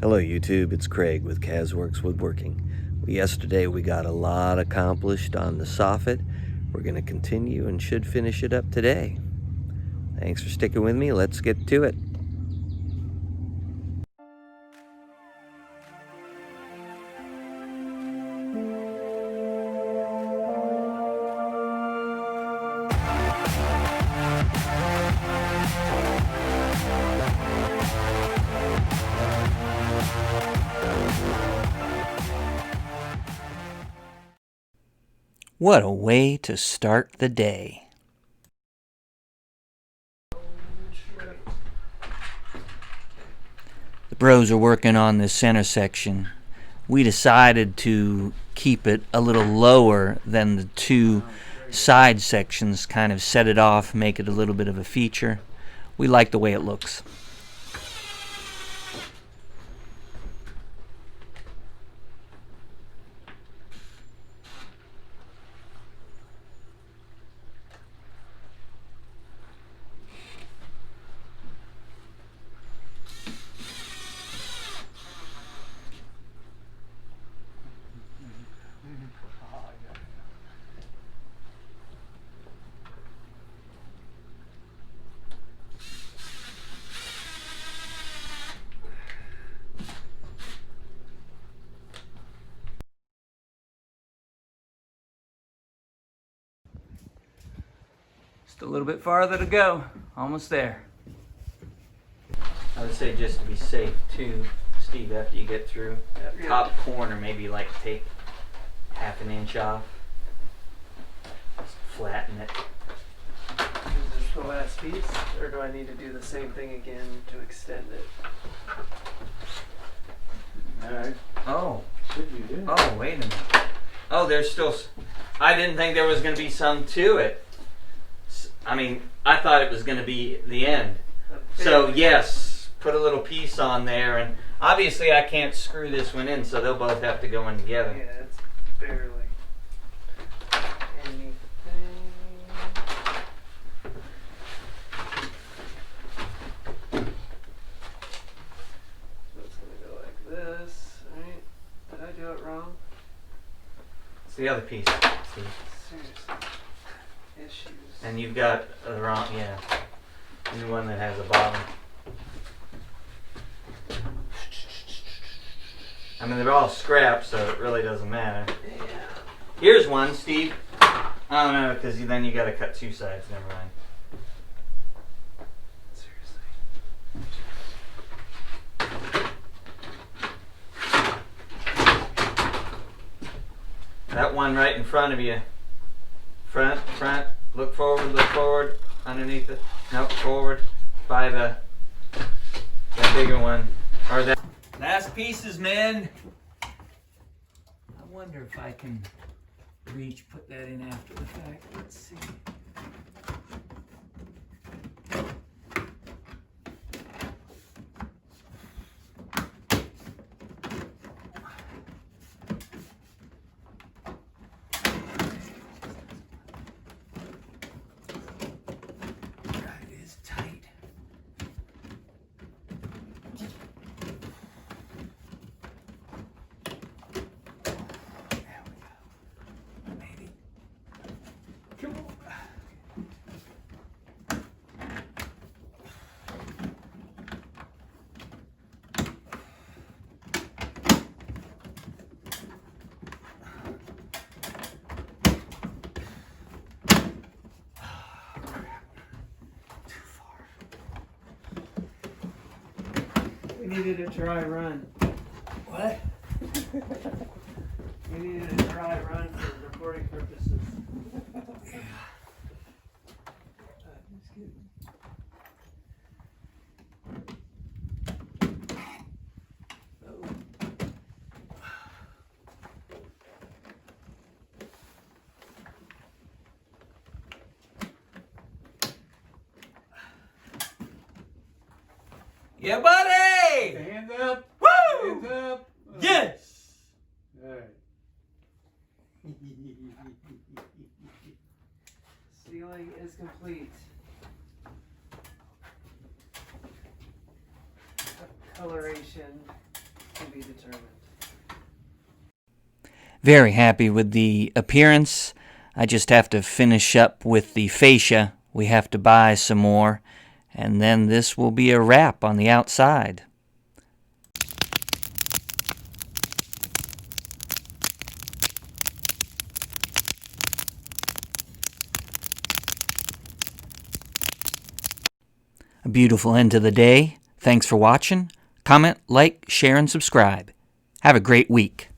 Hello YouTube, it's Craig with Kazworks Woodworking. Yesterday we got a lot accomplished on the Soffit. We're going to continue and should finish it up today. Thanks for sticking with me. Let's get to it. What a way to start the day. The bros are working on this center section. We decided to keep it a little lower than the two side sections, kind of set it off, make it a little bit of a feature. We like the way it looks. Just a little bit farther to go. Almost there. I would say just to be safe too, Steve, after you get through that top corner, maybe like take half an inch off. Just flatten it. Is this the last piece, or do I need to do the same thing again to extend it? Alright. Oh. Should you do? Oh, wait a minute. Oh, there's still... I didn't think there was going to be some to it. I mean, I thought it was going to be the end. So, yes, put a little piece on there, and obviously I can't screw this one in, so they'll both have to go in together. Yeah, it's barely anything. So it's gonna go like this, right? Did I do it wrong? It's the other piece, Steve. Seriously. Issues. And you've got the wrong, yeah, new one that has a bottom. I mean, they're all scrap, so it really doesn't matter. Yeah. Here's one, Steve. I don't know, because then you got to cut two sides. Never mind. Seriously. That one right in front of you. Front, look forward, underneath it. Nope, forward by that bigger one. Or that. Last pieces, man. I wonder if I can put that in after the fact. Let's see. We needed a dry run. What? We needed a dry run for recording purposes. Yeah. Just kidding. Yeah, buddy! Hands up! Woo! Hands up! Yes! Alright. Ceiling is complete. Coloration To be determined. Very happy with the appearance. I just have to finish up with the fascia. We have to buy some more, and then this will be a wrap on the outside. A beautiful end to the day. Thanks for watching. Comment, like, share, and subscribe. Have a great week.